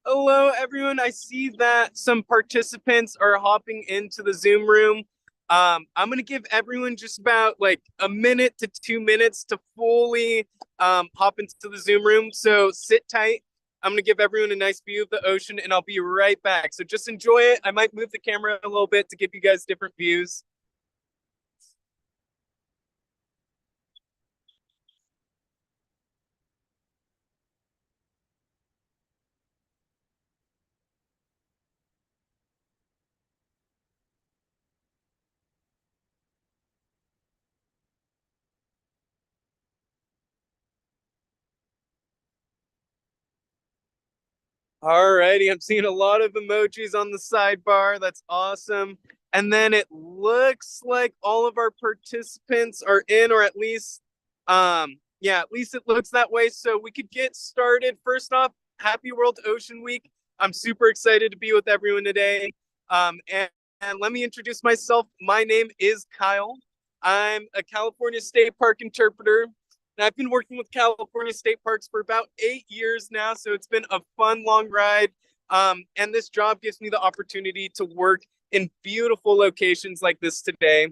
Hello, everyone. I see that some participants are hopping into the Zoom room. I'm going to give everyone just about like a minute to 2 minutes to fully hop into the Zoom room. So sit tight. I'm going to give everyone a nice view of the ocean and I'll be right back. So just enjoy it. I might move the camera a little bit to give you guys different views. Alrighty, I'm seeing a lot of emojis on the sidebar. That's awesome. And then it looks like all of our participants are in, or yeah, at least it looks that way. So we could get started. First off, happy World Ocean Week. I'm super excited to be with everyone today. And let me introduce myself. My name is Kyle. I'm a California State Park interpreter. And I've been working with California State Parks for about 8 years now, so it's been a fun, long ride. And this job gives me the opportunity to work in beautiful locations like this today.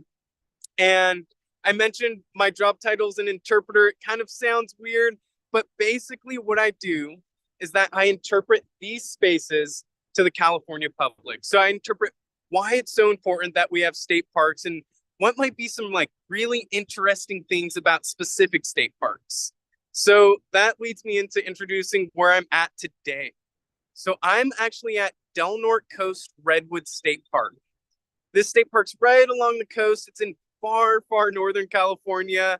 And I mentioned my job title is an interpreter. It kind of sounds weird, but basically what I do is that I interpret these spaces to the California public. So I interpret why it's so important that we have state parks and what might be some like really interesting things about specific state parks. So that leads me into introducing where I'm at today. So I'm actually at Del Norte Coast Redwood State Park. This state park's right along the coast. It's in far, far northern California.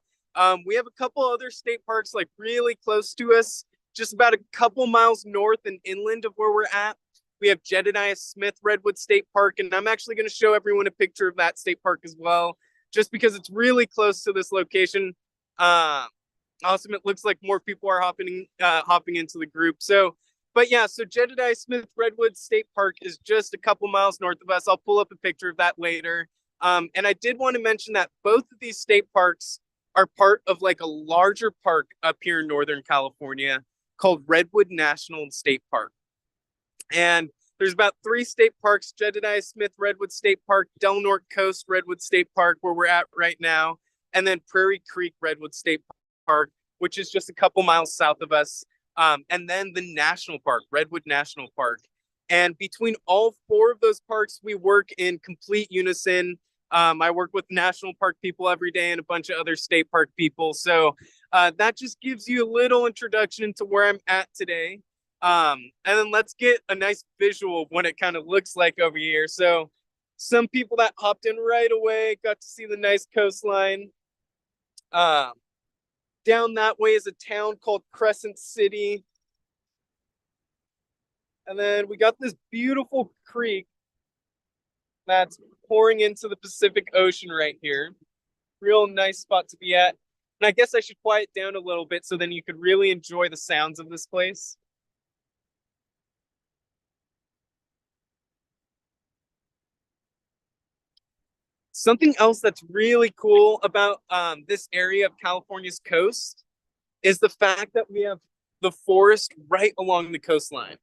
We have a couple other state parks like really close to us, just about a couple miles north and inland of where we're at. We have Jedediah Smith Redwood State Park, and I'm actually going to show everyone a picture of that state park as well, just because it's really close to this location. Awesome! It looks like more people are hopping into the group. But yeah, so Jedediah Smith Redwood State Park is just a couple miles north of us. I'll pull up a picture of that later. And I did want to mention that both of these state parks are part of like a larger park up here in Northern California called Redwood National State Park. And there's about 3 state parks: Jedediah Smith Redwood State Park, Del Norte Coast Redwood State Park, where we're at right now, and then Prairie Creek Redwood State Park, which is just a couple miles south of us. And then the national park, Redwood National Park. And between all 4 of those parks, we work in complete unison. I work with national park people every day and a bunch of other state park people. So that just gives you a little introduction into where I'm at today. And then let's get a nice visual of what it kind of looks like over here. So some people that hopped in right away got to see the nice coastline. Down that way is a town called Crescent City. And then we got this beautiful creek that's pouring into the Pacific Ocean right here. Real nice spot to be at. And I guess I should quiet down a little bit so then you could really enjoy the sounds of this place. Something else that's really cool about this area of California's coast is the fact that we have the forest right along the coastline.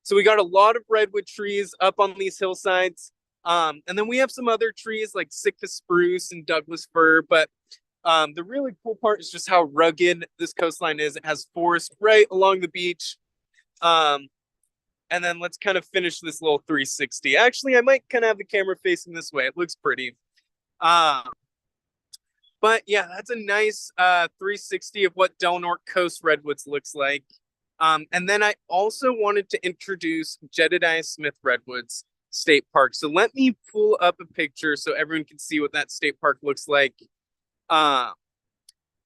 So we got a lot of redwood trees up on these hillsides. And then we have some other trees like Sitka spruce and Douglas fir. But the really cool part is just how rugged this coastline is. It has forest right along the beach. And then let's kind of finish this little 360. Actually, I might kind of have the camera facing this way. It looks pretty. Um, but yeah, that's a nice 360 of what Del Norte Coast Redwoods looks like. And then I also wanted to introduce Jedediah Smith Redwoods State Park. So let me pull up a picture so everyone can see what that state park looks like.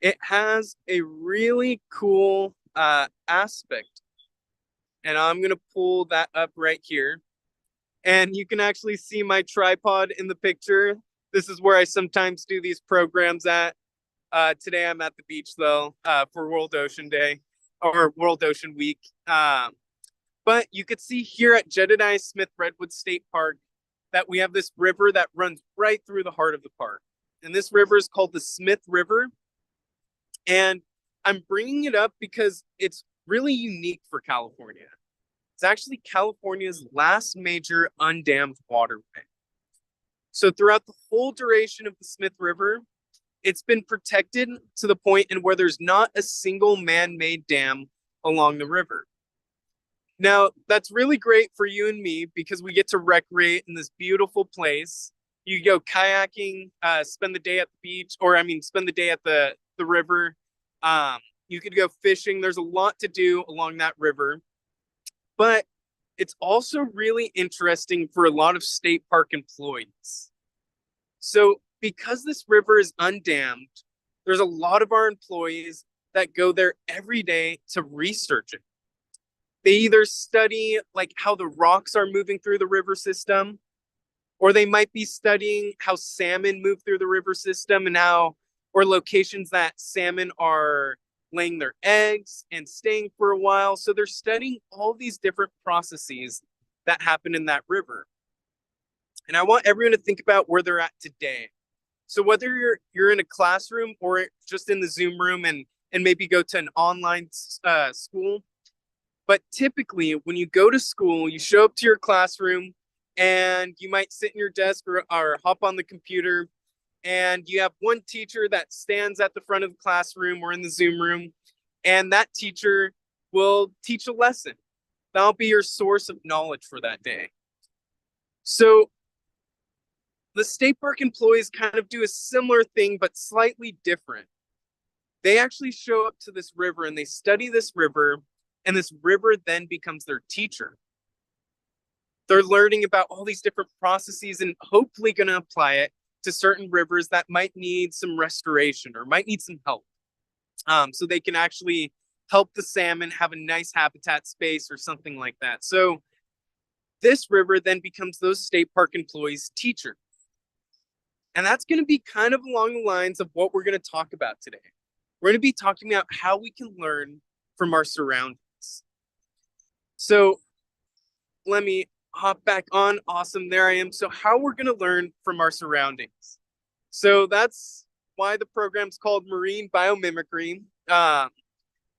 It has a really cool aspect. And I'm going to pull that up right here. And you can actually see my tripod in the picture. This is where I sometimes do these programs at. Today I'm at the beach though, for World Ocean Day or World Ocean Week. But you could see here at Jedediah Smith Redwood State Park that we have this river that runs right through the heart of the park. And this river is called the Smith River. And I'm bringing it up because it's really unique for California. It's actually California's last major undammed waterway. So throughout the whole duration of the Smith River, it's been protected to the point in where there's not a single man-made dam along the river. Now, that's really great for you and me because we get to recreate in this beautiful place. You go kayaking, spend the day at the beach, or I mean, spend the day at the river. You could go fishing. There's a lot to do along that river. But it's also really interesting for a lot of state park employees. So, because this river is undammed, there's a lot of our employees that go there every day to research it. They either study like how the rocks are moving through the river system, or they might be studying how salmon move through the river system and how, or locations that salmon are laying their eggs and staying for a while. So they're studying all these different processes that happen in that river. And I want everyone to think about where they're at today. So whether you're in a classroom or just in the Zoom room and maybe go to an online school, but typically when you go to school, you show up to your classroom and you might sit in your desk or hop on the computer, and you have one teacher that stands at the front of the classroom or in the Zoom room, and that teacher will teach a lesson. That'll be your source of knowledge for that day. So the state park employees kind of do a similar thing, but slightly different. They actually show up to this river and they study this river, and this river then becomes their teacher. They're learning about all these different processes and hopefully going to apply it to certain rivers that might need some restoration or might need some help. So they can actually help the salmon have a nice habitat space or something like that. So this river then becomes those state park employees' teacher. And that's going to be kind of along the lines of what we're going to talk about today. We're going to be talking about how we can learn from our surroundings. So let me hop back on. Awesome, there I am. So how we're going to learn from our surroundings. So that's why the program's called Marine Biomimicry.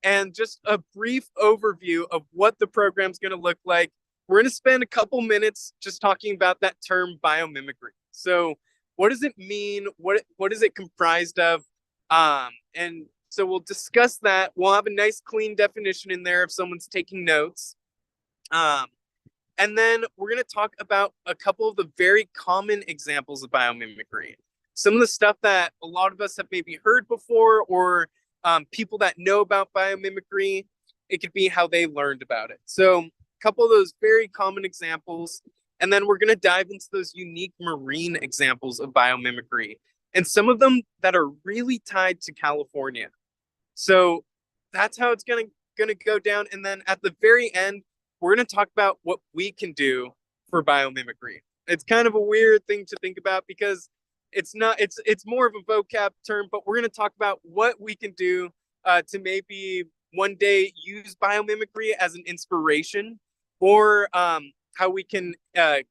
And just a brief overview of what the program's going to look like. We're going to spend a couple minutes just talking about that term biomimicry. So what does it mean? What is it comprised of? And so we'll discuss that. We'll have a nice clean definition in there if someone's taking notes. And then we're going to talk about a couple of the very common examples of biomimicry. Some of the stuff that a lot of us have maybe heard before, or people that know about biomimicry. It could be how they learned about it. So a couple of those very common examples. And then we're going to dive into those unique marine examples of biomimicry, and some of them that are really tied to California. So that's how it's going to go down. And then at the very end, we're going to talk about what we can do for biomimicry. It's kind of a weird thing to think about because it's more of a vocab term, but we're going to talk about what we can do to maybe one day use biomimicry as an inspiration, or how we can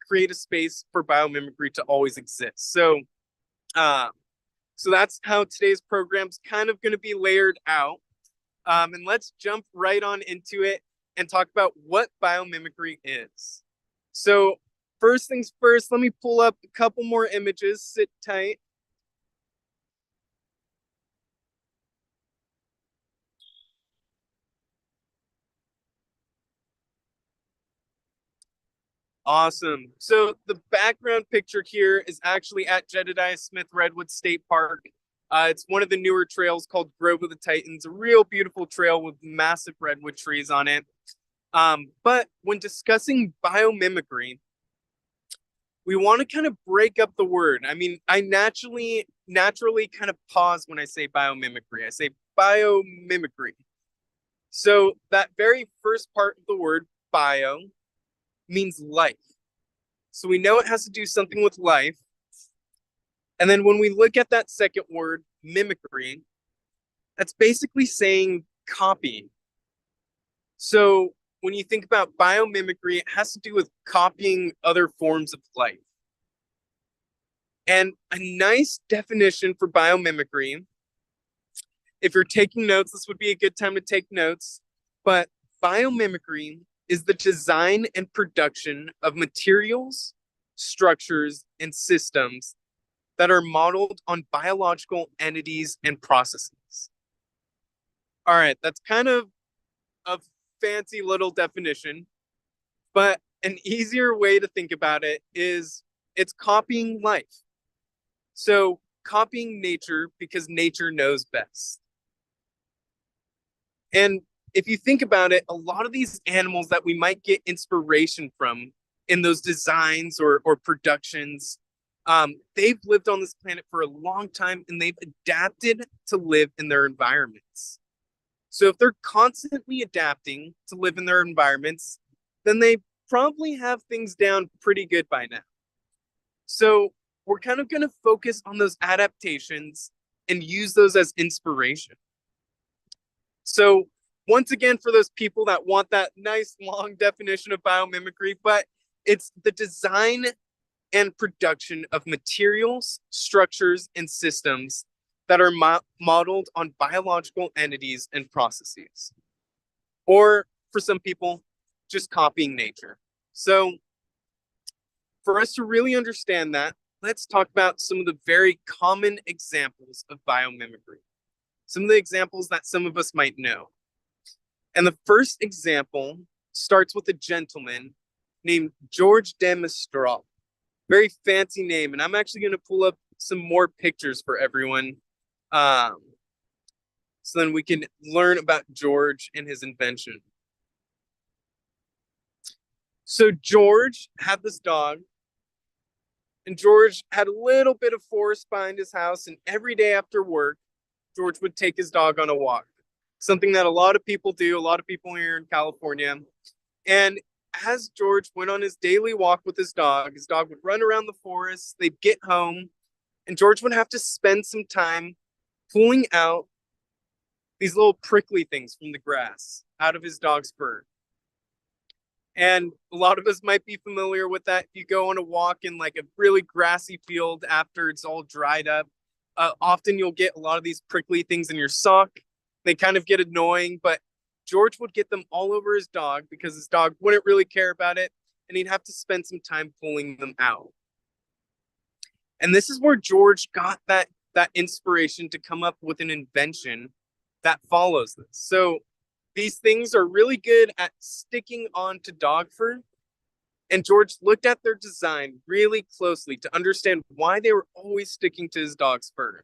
create a space for biomimicry to always exist. So that's how today's program's kind of going to be layered out. And let's jump right on into it and talk about what biomimicry is. So first things first, let me pull up a couple more images. Sit tight. Awesome. So the background picture here is actually at Jedediah Smith Redwoods State Park. It's one of the newer trails called Grove of the Titans, a real beautiful trail with massive redwood trees on it. But when discussing biomimicry, we want to kind of break up the word. I mean, I naturally kind of pause when I say biomimicry. I say biomimicry. So that very first part of the word, bio, means life. So we know it has to do something with life. And then when we look at that second word, mimicry, that's basically saying copy. So when you think about biomimicry, it has to do with copying other forms of life. And a nice definition for biomimicry, if you're taking notes, this would be a good time to take notes, but biomimicry is the design and production of materials, structures, and systems that are modeled on biological entities and processes. All right, that's kind of a fancy little definition, but an easier way to think about it is it's copying life. So, copying nature because nature knows best. And if you think about it, a lot of these animals that we might get inspiration from in those designs or productions, they've lived on this planet for a long time and they've adapted to live in their environments. So if they're constantly adapting to live in their environments, then they probably have things down pretty good by now. So we're kind of going to focus on those adaptations and use those as inspiration. So once again, for those people that want that nice long definition of biomimicry, but it's the design and production of materials, structures, and systems that are modeled on biological entities and processes. Or for some people, just copying nature. So for us to really understand that, let's talk about some of the very common examples of biomimicry. Some of the examples that some of us might know. And the first example starts with a gentleman named George de Mestral. Very fancy name. And I'm actually going to pull up some more pictures for everyone. So then we can learn about George and his invention. So George had this dog. And George had a little bit of forest behind his house. And every day after work, George would take his dog on a walk. Something that a lot of people do, a lot of people here in California. And as George went on his daily walk with his dog would run around the forest, they'd get home, and George would have to spend some time pulling out these little prickly things from the grass out of his dog's fur. And a lot of us might be familiar with that. If you go on a walk in like a really grassy field after it's all dried up, often you'll get a lot of these prickly things in your sock. They kind of get annoying, but George would get them all over his dog because his dog wouldn't really care about it, and he'd have to spend some time pulling them out. And this is where George got that inspiration to come up with an invention that follows this. So these things are really good at sticking onto dog fur, and George looked at their design really closely to understand why they were always sticking to his dog's fur.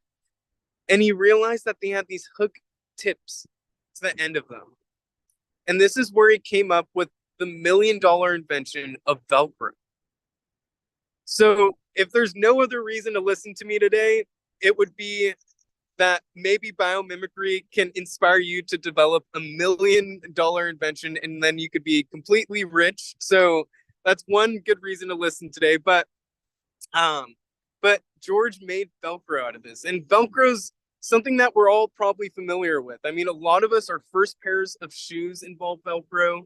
And he realized that they had these hook tips to the end of them. And this is where he came up with the $1 million invention of Velcro. So if there's no other reason to listen to me today, it would be that maybe biomimicry can inspire you to develop $1 million invention, and then you could be completely rich. So that's one good reason to listen today. But George made Velcro out of this, and Velcro's something that we're all probably familiar with. I mean, a lot of us, our first pairs of shoes involve Velcro.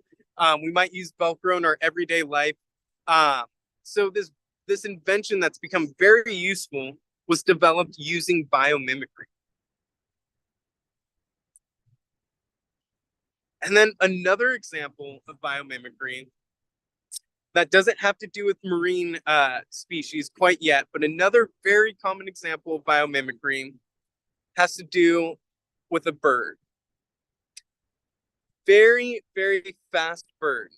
We might use Velcro in our everyday life. So this invention that's become very useful was developed using biomimicry. And then another example of biomimicry that doesn't have to do with marine species quite yet, but another very common example of biomimicry has to do with a bird. Very, very fast bird.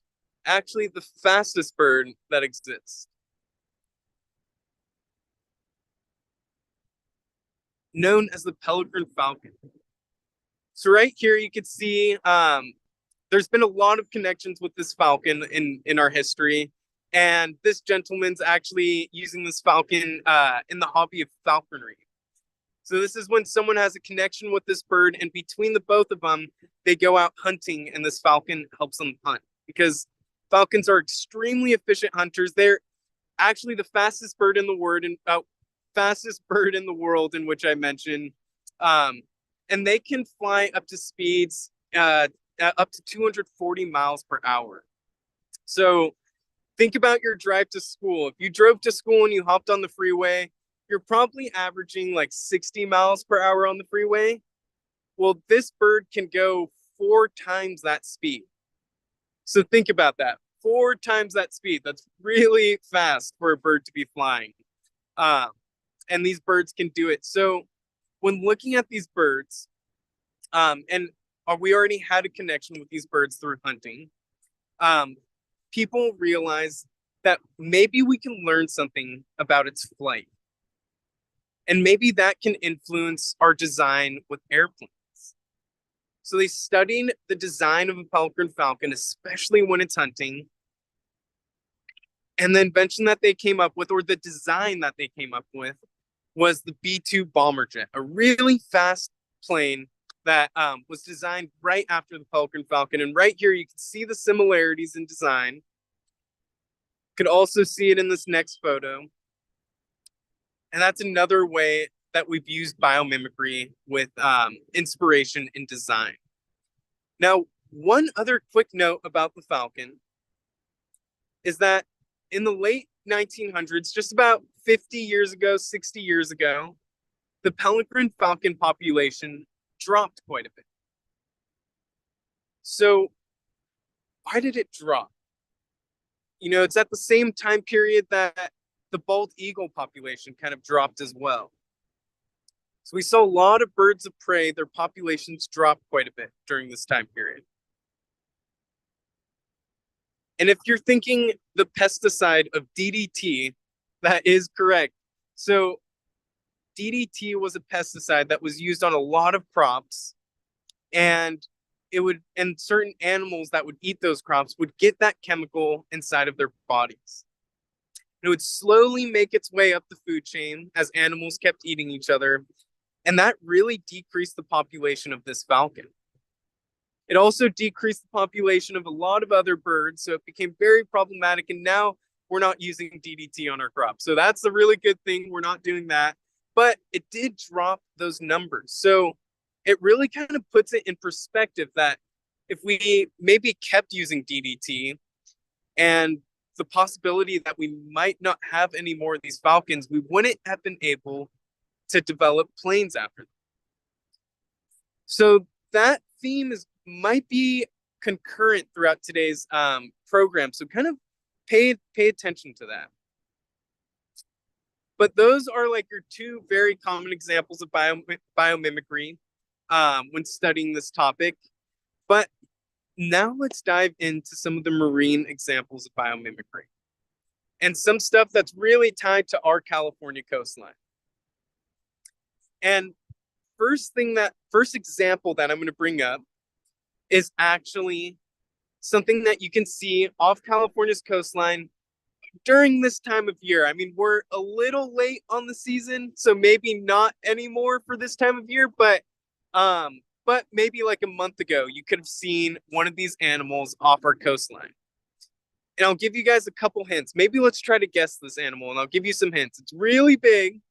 Actually, the fastest bird that exists. Known as the peregrine falcon. So right here you can see there's been a lot of connections with this falcon in our history. And this gentleman's actually using this falcon in the hobby of falconry. So this is when someone has a connection with this bird, and between the both of them, they go out hunting, and this falcon helps them hunt. Because falcons are extremely efficient hunters. They're actually the fastest bird in the world, in which I mentioned. And they can fly up to speeds up to 240 miles per hour. So think about your drive to school. If you drove to school and you hopped on the freeway, you're probably averaging like 60 miles per hour on the freeway. Well, this bird can go 4 times that speed. So think about that. 4 times that speed. That's really fast for a bird to be flying. Um, and these birds can do it. So when looking at these birds, and we already had a connection with these birds through hunting, people realize that maybe we can learn something about its flight. And maybe that can influence our design with airplanes. So they studied the design of a pelican falcon, especially when it's hunting. And the invention that they came up with, or the design that they came up with, was the B-2 bomber jet, a really fast plane that was designed right after the Pelican Falcon. And right here, you can see the similarities in design. You could also see it in this next photo. And that's another way that we've used biomimicry with inspiration in design. Now, one other quick note about the Falcon is that in the late 1900s, just about 50 years ago, 60 years ago, the Pelican Falcon population dropped quite a bit. So why did it drop? You know, it's at the same time period that the bald eagle population kind of dropped as well. So we saw a lot of birds of prey, their populations dropped quite a bit during this time period. And if you're thinking the pesticide of DDT, that is correct. So DDT was a pesticide that was used on a lot of crops, and certain animals that would eat those crops would get that chemical inside of their bodies. It would slowly make its way up the food chain as animals kept eating each other, and that really decreased the population of this falcon. It also decreased the population of a lot of other birds, so it became very problematic, and now we're not using DDT on our crops. So that's a really good thing. We're not doing that. But it did drop those numbers. So it really kind of puts it in perspective that if we maybe kept using DDT and the possibility that we might not have any more of these falcons, we wouldn't have been able to develop planes after them. So that theme might be concurrent throughout today's program. So kind of pay attention to that. But those are like your two very common examples of biomimicry when studying this topic. But now let's dive into some of the marine examples of biomimicry and some stuff that's really tied to our California coastline. And first example that I'm going to bring up is actually something that you can see off California's coastline during this time of year. I mean, we're a little late on the season, so maybe not anymore for this time of year, but maybe like a month ago, you could have seen one of these animals off our coastline. And I'll give you guys a couple hints. Maybe let's try to guess this animal, and I'll give you some hints. It's really big,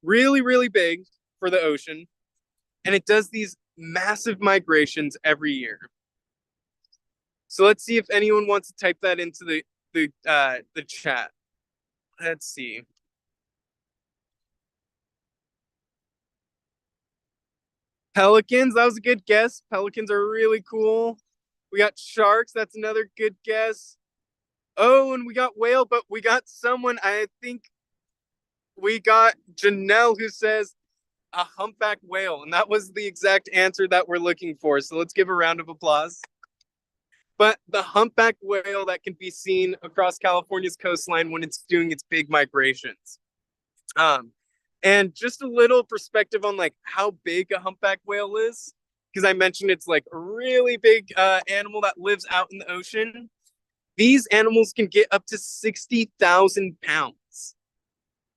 really, really big for the ocean, and it does these massive migrations every year. So let's see if anyone wants to type that into the chat. Let's see. Pelicans, that was a good guess. Pelicans are really cool. We got sharks, that's another good guess. Oh, and we got whale, but we got someone, I think we got Janelle, who says a humpback whale, and that was the exact answer that we're looking for. So let's give a round of applause. But the humpback whale that can be seen across California's coastline when it's doing its big migrations. And just a little perspective on like how big a humpback whale is, because I mentioned it's like a really big animal that lives out in the ocean. These animals can get up to 60,000 pounds.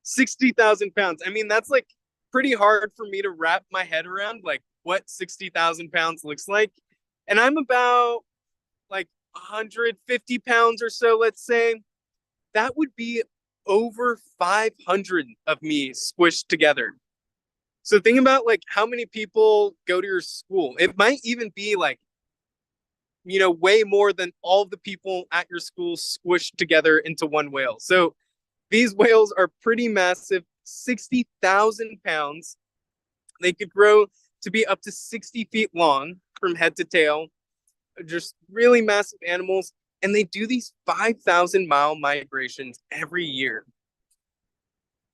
60,000 pounds. I mean, that's like pretty hard for me to wrap my head around, like what 60,000 pounds looks like. And I'm about like 150 pounds or so, let's say. That would be over 500 of me squished together. So think about like how many people go to your school. It might even be like, you know, way more than all the people at your school squished together into one whale. So these whales are pretty massive, 60,000 pounds. They could grow to be up to 60 feet long from head to tail. just really massive animals, and they do these 5,000-mile migrations every year.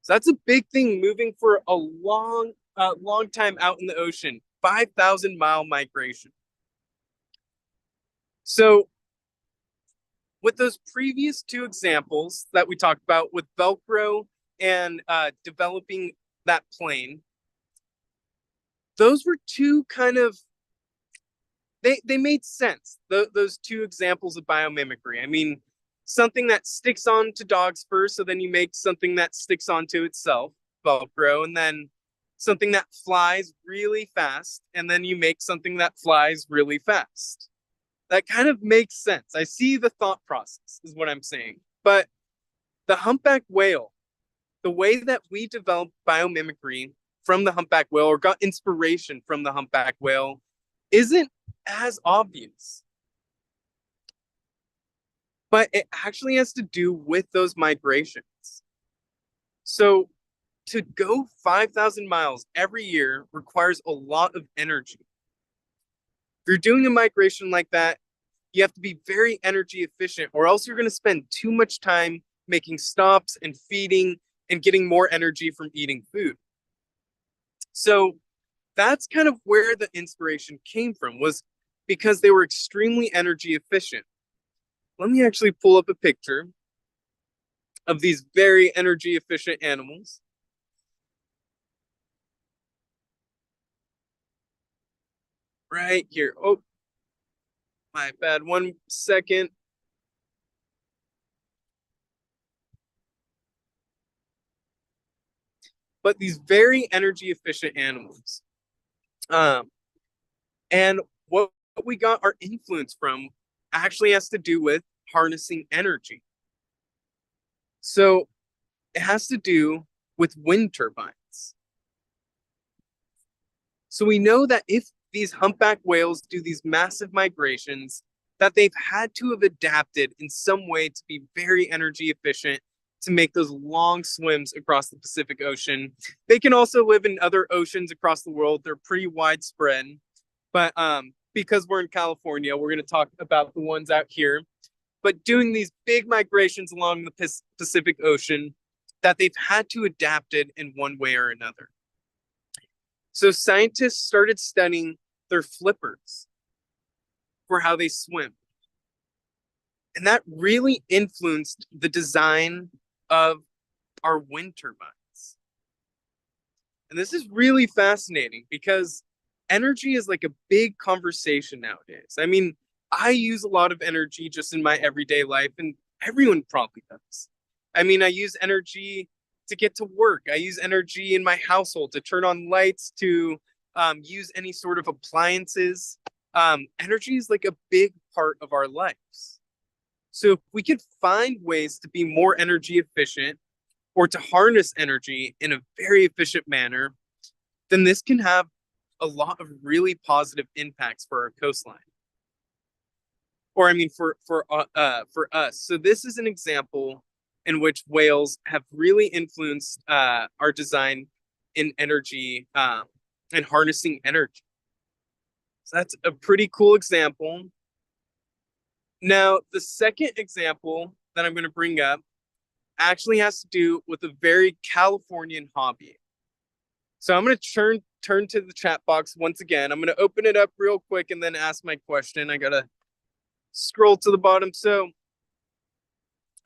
So that's a big thing, moving for a long time out in the ocean. 5,000-mile migration. So with those previous two examples that we talked about with Velcro and developing that plane, those were two kind of, they made sense. Those two examples of biomimicry. I mean, something that sticks on to dogs first, so then you make something that sticks onto itself, Velcro, and then something that flies really fast, and then you make something that flies really fast. That kind of makes sense. I see the thought process, is what I'm saying. But the humpback whale, the way that we developed biomimicry from the humpback whale, or got inspiration from the humpback whale, isn't as obvious. But it actually has to do with those migrations. So to go 5,000 miles every year requires a lot of energy. If you're doing a migration like that, you have to be very energy efficient, or else you're going to spend too much time making stops and feeding and getting more energy from eating food. So that's kind of where the inspiration came from, was because they were extremely energy efficient. Let me actually pull up a picture of these very energy efficient animals. Right here. Oh, my bad. 1 second. But these very energy efficient animals. And what we got our influence from actually has to do with harnessing energy. So it has to do with wind turbines. So we know that if these humpback whales do these massive migrations, that they've had to have adapted in some way to be very energy efficient to make those long swims across the Pacific Ocean. They can also live in other oceans across the world. They're pretty widespread. But because we're in California, we're going to talk about the ones out here. But doing these big migrations along the Pacific Ocean, that they've had to adapt it in one way or another. So scientists started studying their flippers for how they swim. And that really influenced the design of our wind turbines. And this is really fascinating because energy is like a big conversation nowadays. I mean, I use a lot of energy just in my everyday life, and everyone probably does. I mean, I use energy to get to work. I use energy in my household to turn on lights, to use any sort of appliances. Energy is like a big part of our lives. So if we could find ways to be more energy efficient, or to harness energy in a very efficient manner, then this can have a lot of really positive impacts for our coastline. Or I mean, for us. So this is an example in which whales have really influenced our design in energy and harnessing energy. So that's a pretty cool example. Now, the second example that I'm going to bring up actually has to do with a very Californian hobby. So I'm going to turn to the chat box once again. I'm going to open it up real quick and then ask my question. I got to scroll to the bottom. So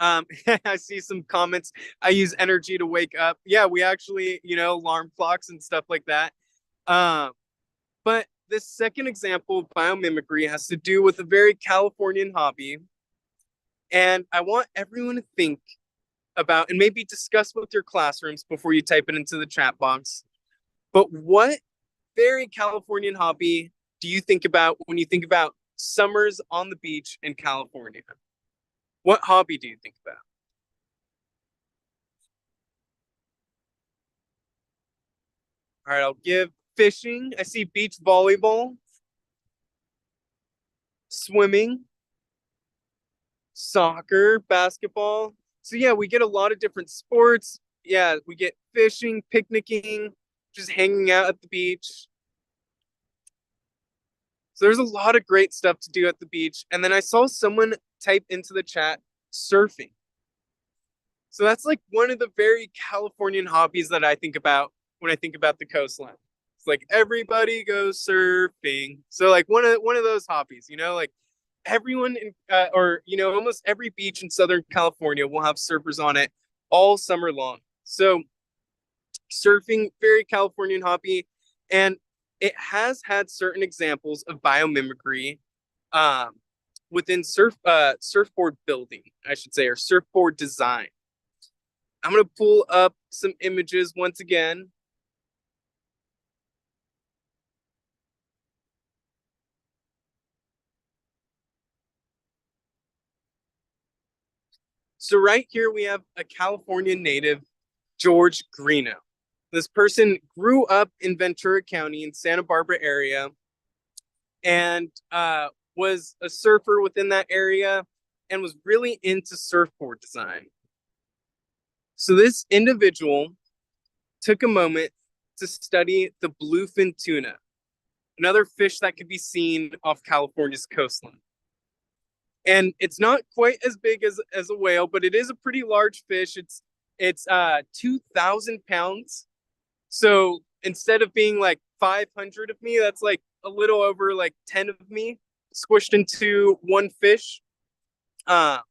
I see some comments. I use energy to wake up. Yeah, we actually, alarm clocks and stuff like that. But this second example of biomimicry has to do with a very Californian hobby. And I want everyone to think about, and maybe discuss with your classrooms before you type it into the chat box. But what very Californian hobby do you think about when you think about summers on the beach in California? What hobby do you think about? All right, I'll give fishing. I see beach volleyball, swimming, soccer, basketball. So yeah, we get a lot of different sports. Yeah, we get fishing, picnicking, just hanging out at the beach. So there's a lot of great stuff to do at the beach. And then I saw someone type into the chat surfing. So that's like one of the very Californian hobbies that I think about when I think about the coastline. It's like everybody goes surfing. So like one of those hobbies, like everyone in or almost every beach in Southern California will have surfers on it all summer long. So surfing, very Californian hobby, and it has had certain examples of biomimicry um, within surfboard building, I should say, or surfboard design. I'm going to pull up some images once again. So right here we have a California native, George Greeno. This person grew up in Ventura County in Santa Barbara area and was a surfer within that area and was really into surfboard design. So this individual took a moment to study the bluefin tuna, another fish that could be seen off California's coastline. And it's not quite as big as a whale, but it is a pretty large fish. It's 2,000 pounds. So instead of being like 500 of me, that's like a little over like 10 of me squished into one fish. But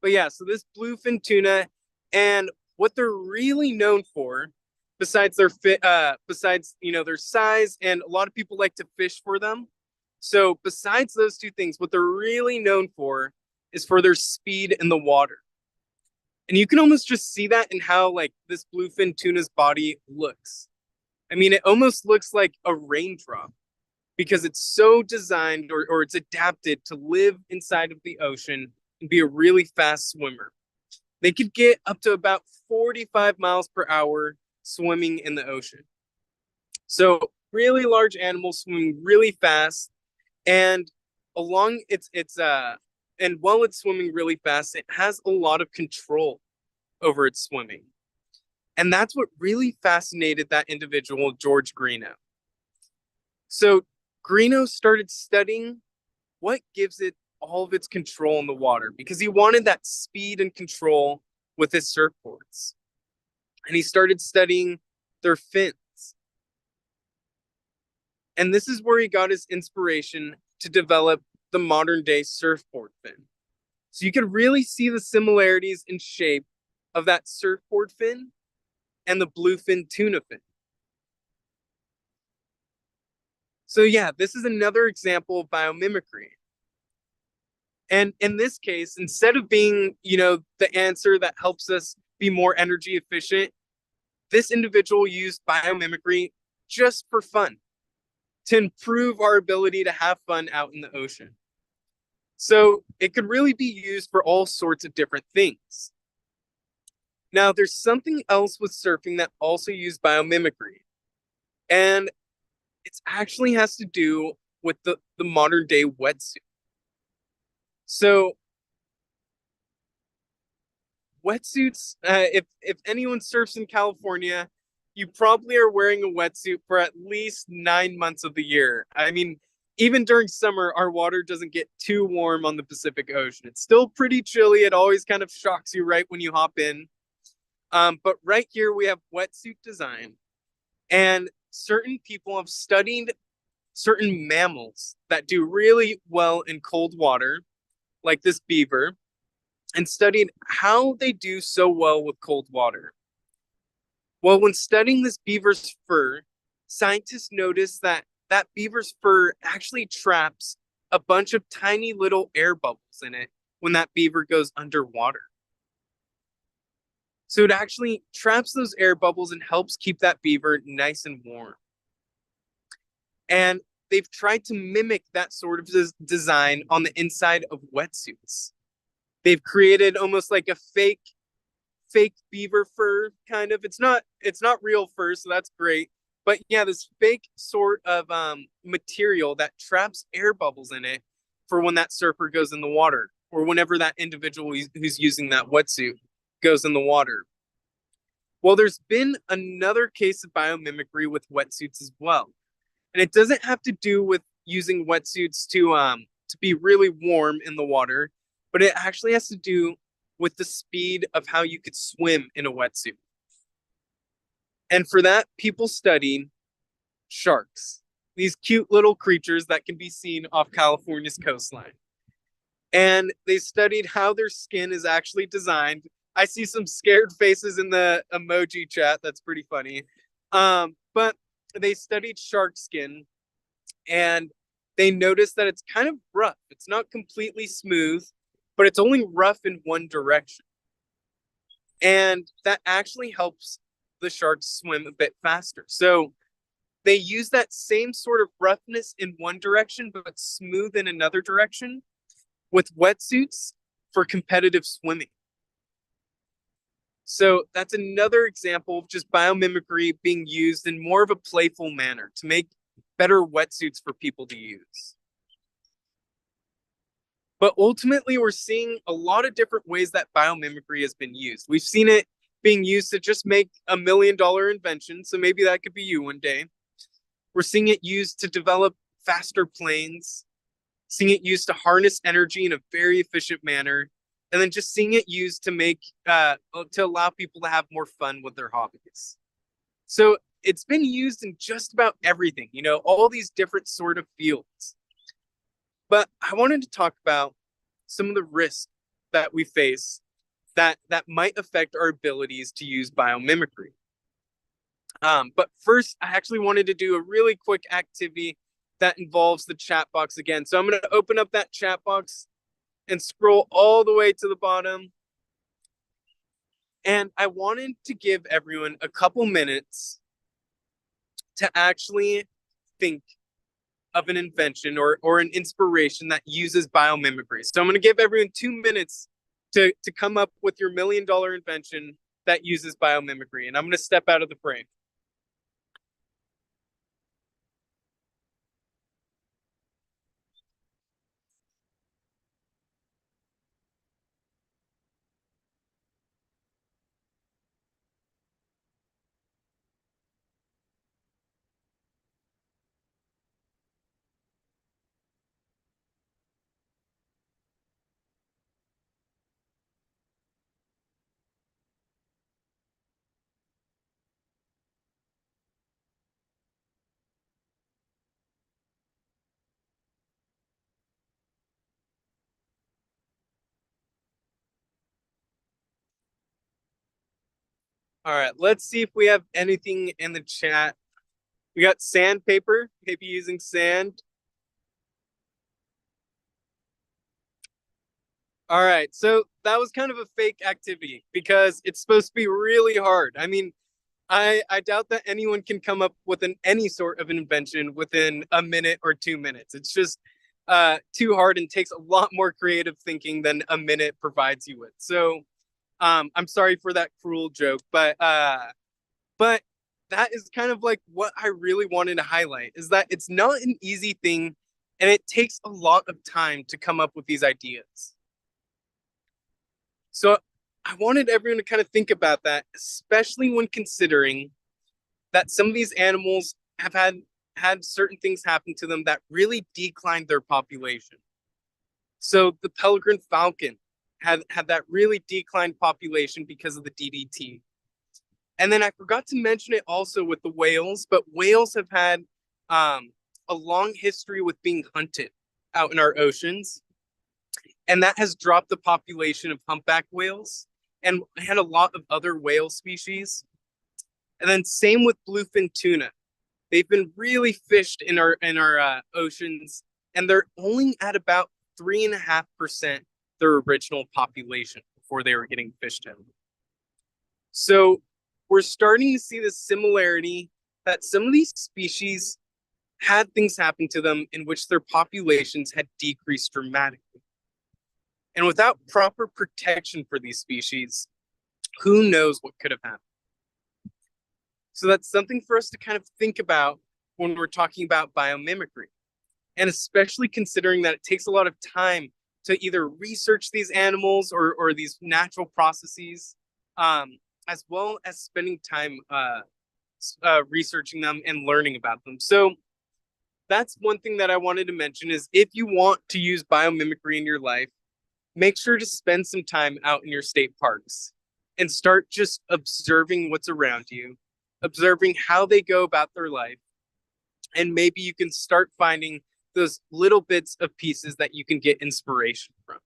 yeah, so this bluefin tuna, and what they're really known for, besides their their size, and a lot of people like to fish for them. So besides those two things, what they're really known for is for their speed in the water. And you can almost just see that in how like this bluefin tuna's body looks. I mean, it almost looks like a raindrop because it's so designed or it's adapted to live inside of the ocean and be a really fast swimmer. They could get up to about 45 miles per hour swimming in the ocean. So really large animals swimming really fast, and along and while it's swimming really fast, it has a lot of control over its swimming. And that's what really fascinated that individual, George Greeno. So Greeno started studying what gives it all of its control in the water, because he wanted that speed and control with his surfboards. And he started studying their fins. And this is where he got his inspiration to develop the modern day surfboard fin. So you could really see the similarities in shape of that surfboard fin and the bluefin tuna fin. So yeah, this is another example of biomimicry. And in this case, instead of being, the answer that helps us be more energy efficient, this individual used biomimicry just for fun, to improve our ability to have fun out in the ocean. So it could really be used for all sorts of different things. Now, there's something else with surfing that also used biomimicry, and it actually has to do with the modern day wetsuit. So wetsuits, if anyone surfs in California, you probably are wearing a wetsuit for at least 9 months of the year. I mean, even during summer, our water doesn't get too warm on the Pacific Ocean. It's still pretty chilly. It always kind of shocks you right when you hop in. But right here we have wetsuit design, and certain people have studied certain mammals that do really well in cold water, like this beaver, and studied how they do so well with cold water. Well, when studying this beaver's fur, scientists noticed that beaver's fur actually traps a bunch of tiny little air bubbles in it when that beaver goes underwater. So it actually traps those air bubbles and helps keep that beaver nice and warm. And they've tried to mimic that sort of design on the inside of wetsuits. They've created almost like a fake beaver fur, kind of. It's not real fur, so that's great. But yeah, this fake sort of material that traps air bubbles in it for when that surfer goes in the water, or whenever that individual who's using that wetsuit goes in the water. Well, there's been another case of biomimicry with wetsuits as well. And it doesn't have to do with using wetsuits to be really warm in the water, but it actually has to do with the speed of how you could swim in a wetsuit. And for that, people studied sharks, these cute little creatures that can be seen off California's coastline. And they studied how their skin is actually designed. I see some scared faces in the emoji chat. That's pretty funny. But they studied shark skin, and they noticed that it's kind of rough. It's not completely smooth, but it's only rough in one direction. And that actually helps the sharks swim a bit faster. So they use that same sort of roughness in one direction, but smooth in another direction with wetsuits for competitive swimming. So that's another example of just biomimicry being used in more of a playful manner to make better wetsuits for people to use. But ultimately, we're seeing a lot of different ways that biomimicry has been used. We've seen it being used to just make $1 million invention, so maybe that could be you one day. We're seeing it used to develop faster planes, seeing it used to harness energy in a very efficient manner, and then just seeing it used to make to allow people to have more fun with their hobbies. So it's been used in just about everything, you know, all these different sort of fields. But I wanted to talk about some of the risks that we face that might affect our abilities to use biomimicry. But first, I actually wanted to do a really quick activity that involves the chat box again. So I'm going to open up that chat box and scroll all the way to the bottom. And I wanted to give everyone a couple minutes to actually think of an invention or an inspiration that uses biomimicry. So I'm going to give everyone 2 minutes to come up with your $1 million invention that uses biomimicry. And I'm going to step out of the frame. All right, let's see if we have anything in the chat. We got sandpaper, maybe using sand. All right, so that was kind of a fake activity because it's supposed to be really hard. I mean, I doubt that anyone can come up with any sort of an invention within a minute or 2 minutes. It's just too hard and takes a lot more creative thinking than a minute provides you with. So I'm sorry for that cruel joke, but that is kind of like what I really wanted to highlight is that it's not an easy thing and it takes a lot of time to come up with these ideas. So I wanted everyone to kind of think about that, especially when considering that some of these animals have had certain things happen to them that really declined their population. So the peregrine falcon had that really declined population because of the DDT. And then I forgot to mention it also with the whales, but whales have had a long history with being hunted out in our oceans. And that has dropped the population of humpback whales and had a lot of other whale species. And then same with bluefin tuna. They've been really fished in our oceans, and they're only at about 3.5% their original population before they were getting fished out. So we're starting to see the similarity that some of these species had things happen to them in which their populations had decreased dramatically. And without proper protection for these species, who knows what could have happened? So that's something for us to kind of think about when we're talking about biomimicry. And especially considering that it takes a lot of time to either research these animals or these natural processes, as well as spending time researching them and learning about them. So that's one thing that I wanted to mention is if you want to use biomimicry in your life, make sure to spend some time out in your state parks and start just observing what's around you, observing how they go about their life. And maybe you can start finding those little bits of pieces that you can get inspiration from.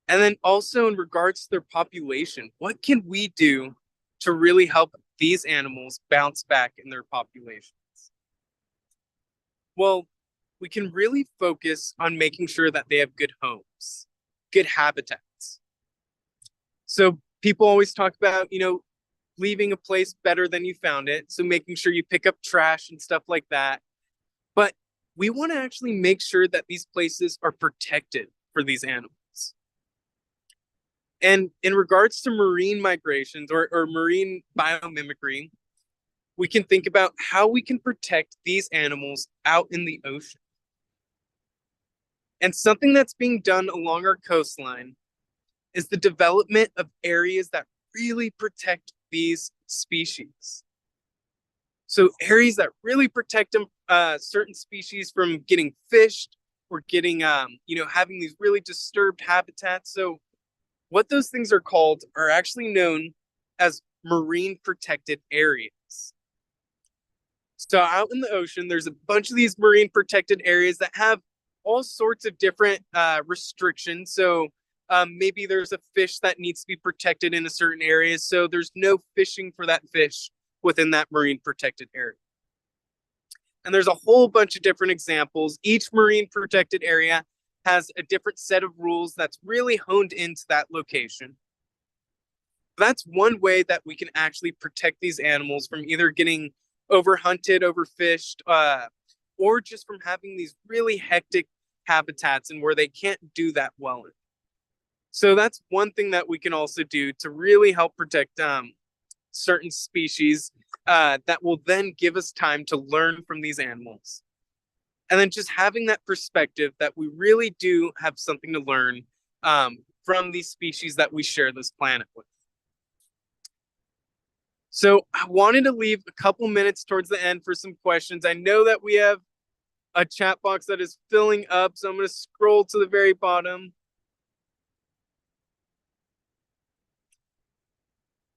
And then also in regards to their population, what can we do to really help these animals bounce back in their populations? Well, we can really focus on making sure that they have good homes, good habitats. So people always talk about, leaving a place better than you found it. So making sure you pick up trash and stuff like that. But we want to actually make sure that these places are protected for these animals. And in regards to marine migrations or marine biomimicry, we can think about how we can protect these animals out in the ocean. And something that's being done along our coastline is the development of areas that really protect these species. So areas that really protect them, certain species from getting fished or getting, having these really disturbed habitats. So what those things are called are actually known as marine protected areas. So out in the ocean, there's a bunch of these marine protected areas that have all sorts of different restrictions. So maybe there's a fish that needs to be protected in a certain area. So there's no fishing for that fish within that marine protected area. And there's a whole bunch of different examples. Each marine protected area has a different set of rules that's really honed into that location. That's one way that we can actually protect these animals from either getting overhunted, overfished, or just from having these really hectic habitats and where they can't do that well in. So that's one thing that we can also do to really help protect certain species that will then give us time to learn from these animals. And then just having that perspective that we really do have something to learn from these species that we share this planet with. So I wanted to leave a couple minutes towards the end for some questions. I know that we have a chat box that is filling up, so I'm going to scroll to the very bottom.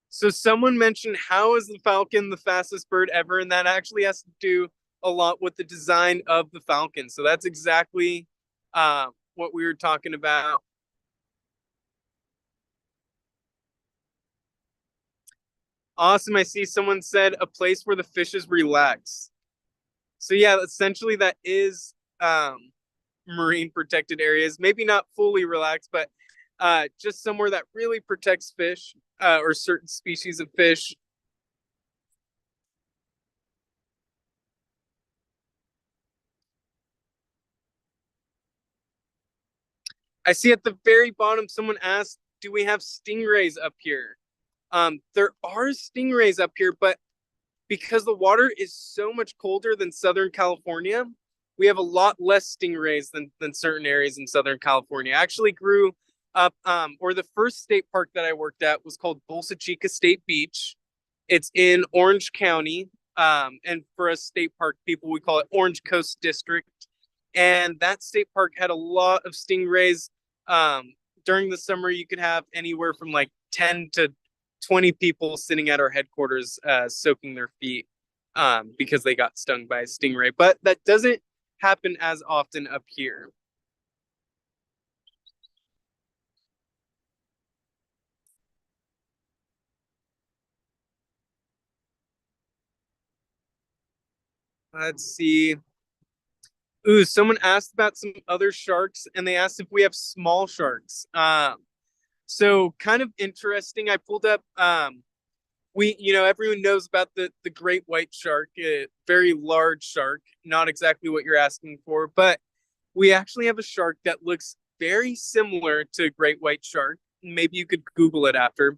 So someone mentioned, how is the falcon the fastest bird ever? And that actually has to do a lot with the design of the falcon. So that's exactly what we were talking about. Awesome. I see someone said a place where the fishes relax. So yeah, essentially that is marine protected areas. Maybe not fully relaxed, but just somewhere that really protects fish or certain species of fish. I see at the very bottom, someone asked, do we have stingrays up here? There are stingrays up here, but because the water is so much colder than Southern California, we have a lot less stingrays than certain areas in Southern California. I actually grew up, or the first state park that I worked at was called Bolsa Chica State Beach. It's in Orange County. And for us state park people, we call it Orange Coast District. And that state park had a lot of stingrays. During the summer, you could have anywhere from like 10 to 20 people sitting at our headquarters soaking their feet because they got stung by a stingray. But that doesn't happen as often up here. Let's see. Ooh, someone asked about some other sharks, and they asked if we have small sharks. So kind of interesting. I pulled up. Everyone knows about the great white shark, a very large shark. Not exactly what you're asking for, but we actually have a shark that looks very similar to a great white shark. Maybe you could Google it after,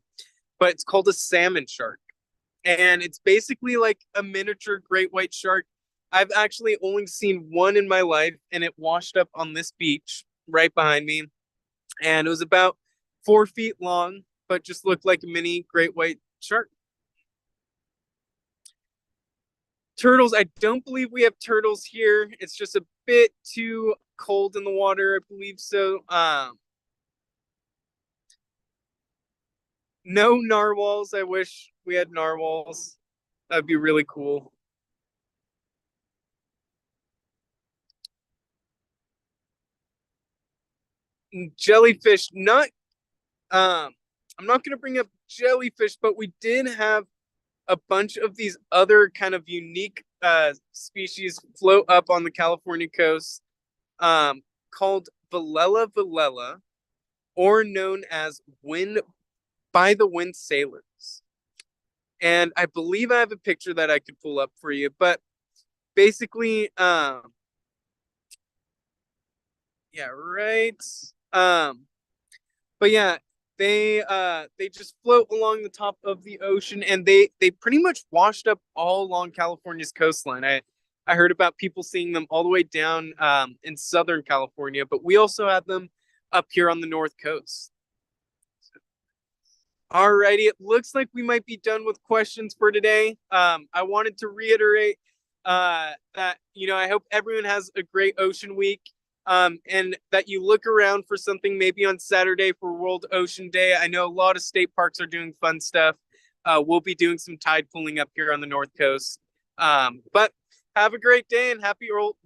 but it's called a salmon shark, and it's basically like a miniature great white shark. I've actually only seen one in my life, and it washed up on this beach right behind me. And it was about 4 feet long, but just looked like a mini great white shark. Turtles, I don't believe we have turtles here. It's just a bit too cold in the water, I believe so. No narwhals. I wish we had narwhals. That'd be really cool. Jellyfish, not I'm not gonna bring up jellyfish, but we did have a bunch of these other kind of unique species float up on the California coast, called Villela, or known as wind by the wind sailors. And I believe I have a picture that I could pull up for you, but basically, yeah, right. Um, but yeah, they just float along the top of the ocean, and they pretty much washed up all along California's coastline. I heard about people seeing them all the way down in Southern California, but we also have them up here on the North Coast. Alrighty, it looks like we might be done with questions for today. I wanted to reiterate that I hope everyone has a great ocean week, and that you look around for something maybe on Saturday for World Ocean Day. I know a lot of state parks are doing fun stuff. We'll be doing some tide pooling up here on the North Coast. But have a great day and happy World